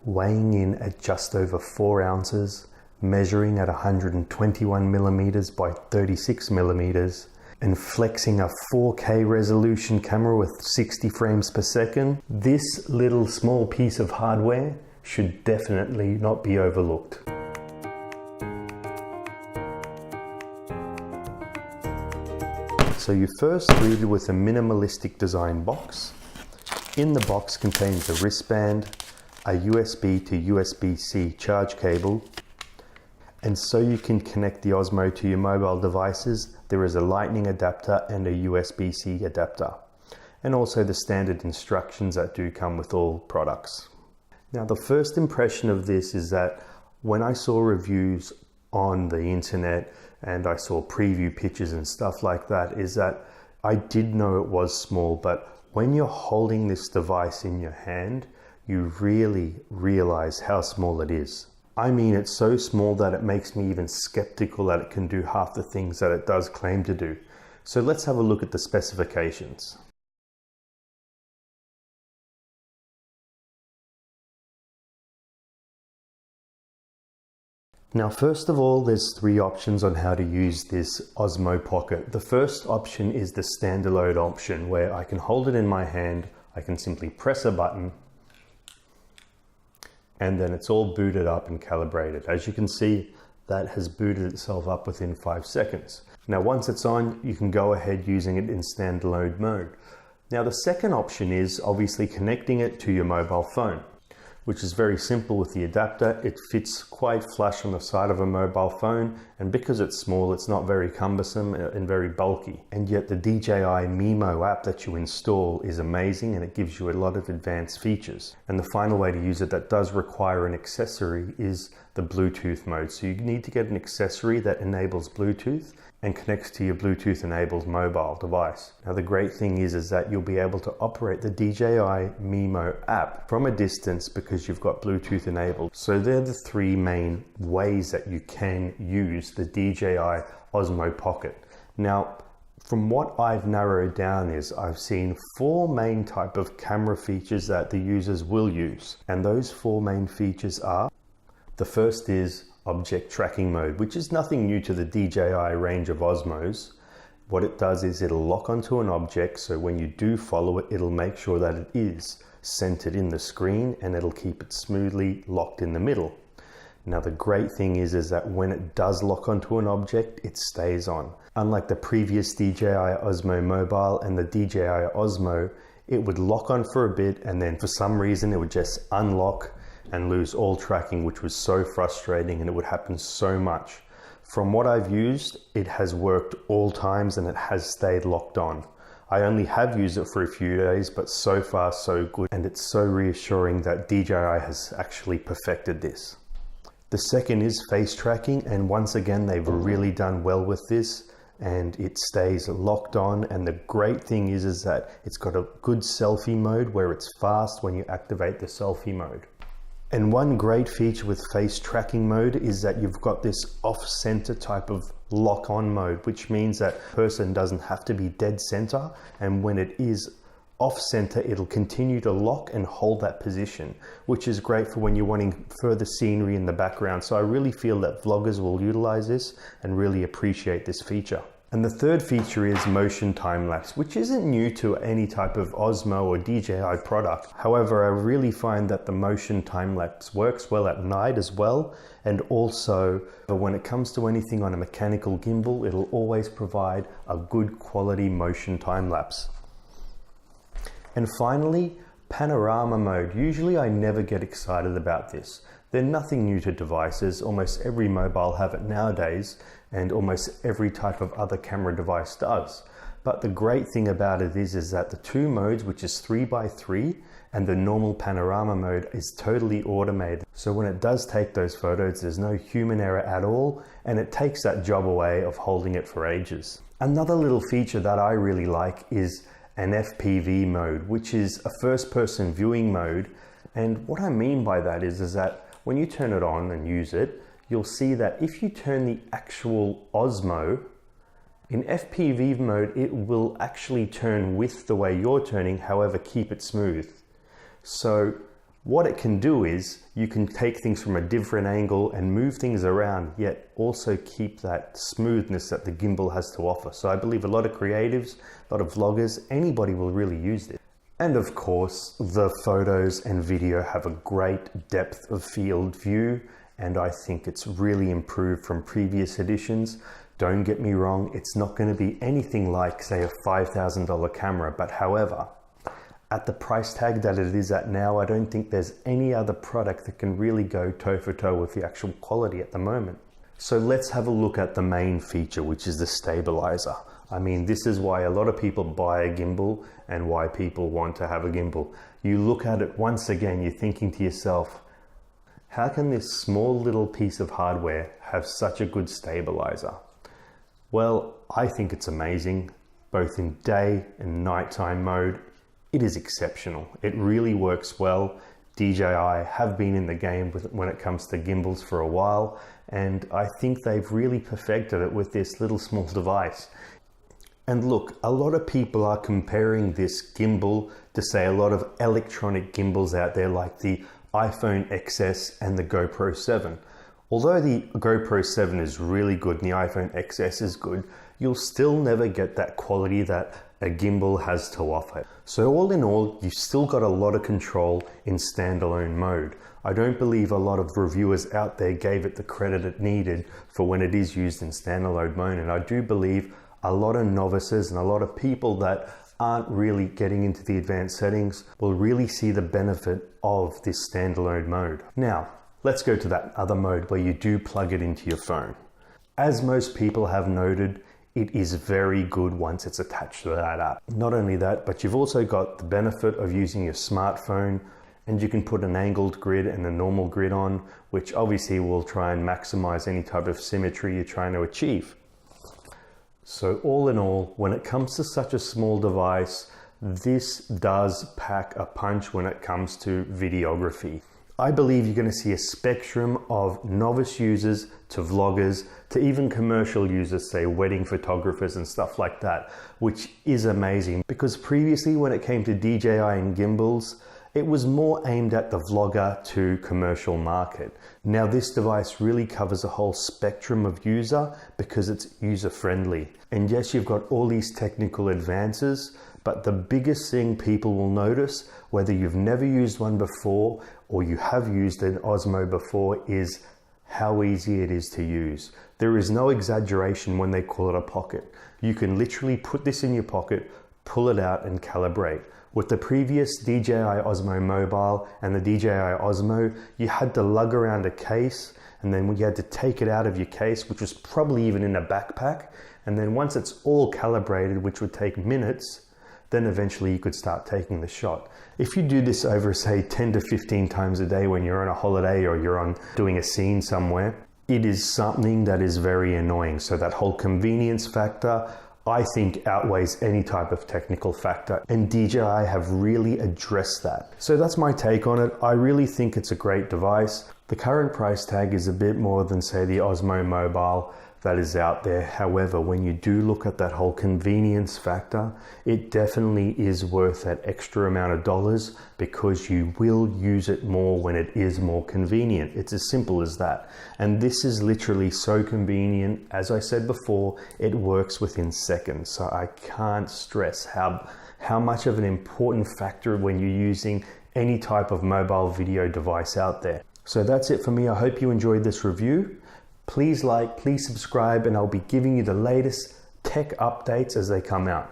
weighing in at just over 4 ounces, measuring at 121 millimeters by 36 millimeters, and flexing a 4K resolution camera with 60 frames per second, this little small piece of hardware should definitely not be overlooked. So you first greeted with a minimalistic design box. In the box contains a wristband, a USB to USB-C charge cable, and so you can connect the Osmo to your mobile devices, there is a lightning adapter and a USB-C adapter, and also the standard instructions that do come with all products. Now, the first impression of this is that when I saw reviews on the internet and I saw preview pictures and stuff like that, is that I did know it was small, but when you're holding this device in your hand, you really realize how small it is. I mean, it's so small that it makes me even skeptical that it can do half the things that it does claim to do. So let's have a look at the specifications. Now, first of all, there's 3 options on how to use this Osmo Pocket. The first option is the standalone option, where I can hold it in my hand, I can simply press a button, and then it's all booted up and calibrated. As you can see, that has booted itself up within 5 seconds. Now, once it's on, you can go ahead using it in standalone mode. Now, the second option is obviously connecting it to your mobile phone, which is very simple with the adapter. It fits quite flush on the side of a mobile phone, and because it's small, it's not very cumbersome and very bulky. And yet the DJI Mimo app that you install is amazing, and it gives you a lot of advanced features. And the final way to use it that does require an accessory is the Bluetooth mode. So you need to get an accessory that enables Bluetooth and connects to your Bluetooth enabled mobile device. Now, the great thing is that you'll be able to operate the DJI Mimo app from a distance because you've got Bluetooth enabled. So they're the 3 main ways that you can use the DJI Osmo Pocket. Now, from what I've narrowed down is I've seen 4 main type of camera features that the users will use. And those 4 main features are, the first is object tracking mode, which is nothing new to the DJI range of Osmos. What it does is it'll lock onto an object, so when you do follow it, it'll make sure that it is centered in the screen and it'll keep it smoothly locked in the middle. Now, the great thing is that when it does lock onto an object, it stays on. Unlike the previous DJI Osmo Mobile and the DJI Osmo, it would lock on for a bit and then for some reason it would just unlock and lose all tracking, which was so frustrating, and it would happen so much. From what I've used, it has worked all times and it has stayed locked on. I only have used it for a few days, but so far so good, and it's so reassuring that DJI has actually perfected this. The second is face tracking, and once again they've really done well with this, and it stays locked on. And the great thing is that it's got a good selfie mode where it's fast when you activate the selfie mode. And one great feature with face tracking mode is that you've got this off-center type of lock-on mode, which means that person doesn't have to be dead center, and when it is off-center, it'll continue to lock and hold that position, which is great for when you're wanting further scenery in the background. So I really feel that vloggers will utilize this and really appreciate this feature. And the third feature is motion time-lapse, which isn't new to any type of Osmo or DJI product. However, I really find that the motion time-lapse works well at night as well. And also, when it comes to anything on a mechanical gimbal, it'll always provide a good quality motion time-lapse. And finally, panorama mode. Usually I never get excited about this. They're nothing new to devices. Almost every mobile have it nowadays, and almost every type of other camera device does. But the great thing about it is that the 2 modes, which is 3x3, and the normal panorama mode is totally automated. So when it does take those photos, there's no human error at all, and it takes that job away of holding it for ages. Another little feature that I really like is an FPV mode, which is a first-person viewing mode. And what I mean by that is that when you turn it on and use it, you'll see that if you turn the actual Osmo, in FPV mode, it will actually turn with the way you're turning, however, keep it smooth. So What it can do is you can take things from a different angle and move things around, yet also keep that smoothness that the gimbal has to offer. So I believe a lot of creatives, a lot of vloggers, anybody will really use this. And of course, the photos and video have a great depth of field view, and I think it's really improved from previous editions. Don't get me wrong, it's not going to be anything like, say, a $5,000 camera, but however, at the price tag that it is at now, I don't think there's any other product that can really go toe for toe with the actual quality at the moment. So let's have a look at the main feature, which is the stabilizer. I mean, this is why a lot of people buy a gimbal and why people want to have a gimbal. You look at it once again, you're thinking to yourself, how can this small little piece of hardware have such a good stabilizer? Well, I think it's amazing, both in day and nighttime mode. It is exceptional. It really works well. DJI have been in the game when it comes to gimbals for a while, and I think they've really perfected it with this little small device. And look, a lot of people are comparing this gimbal to, say, a lot of electronic gimbals out there like the iPhone XS and the GoPro 7. Although the GoPro 7 is really good and the iPhone XS is good, you'll still never get that quality that a gimbal has to offer. So all in all, you've still got a lot of control in standalone mode. I don't believe a lot of reviewers out there gave it the credit it needed for when it is used in standalone mode, and I do believe a lot of novices and a lot of people that aren't really getting into the advanced settings will really see the benefit of this standalone mode. Now, let's go to that other mode where you do plug it into your phone. As most people have noted, it is very good once it's attached to that app. Not only that, but you've also got the benefit of using your smartphone, and you can put an angled grid and a normal grid on, which obviously will try and maximize any type of symmetry you're trying to achieve. So all in all, when it comes to such a small device, this does pack a punch when it comes to videography. I believe you're going to see a spectrum of novice users to vloggers to even commercial users, say wedding photographers and stuff like that, which is amazing because previously when it came to DJI and gimbals, it was more aimed at the vlogger to commercial market. Now this device really covers a whole spectrum of user because it's user-friendly. And yes, you've got all these technical advances, but the biggest thing people will notice, whether you've never used one before or you have used an Osmo before, is how easy it is to use. There is no exaggeration when they call it a pocket. You can literally put this in your pocket, pull it out and calibrate. With the previous DJI Osmo Mobile and the DJI Osmo, you had to lug around a case, and then you had to take it out of your case, which was probably even in a backpack. And then once it's all calibrated, which would take minutes, then eventually you could start taking the shot. If you do this over, say, 10 to 15 times a day when you're on a holiday or you're on doing a scene somewhere, it is something that is very annoying. So that whole convenience factor, I think, outweighs any type of technical factor, and DJI have really addressed that. So that's my take on it. I really think it's a great device. The current price tag is a bit more than, say, the Osmo Mobile that is out there. However, when you do look at that whole convenience factor, it definitely is worth that extra amount of dollars because you will use it more when it is more convenient. It's as simple as that. And this is literally so convenient. As I said before, it works within seconds. So I can't stress how much of an important factor when you're using any type of mobile video device out there. So that's it for me. I hope you enjoyed this review. Please like, please subscribe, and I'll be giving you the latest tech updates as they come out.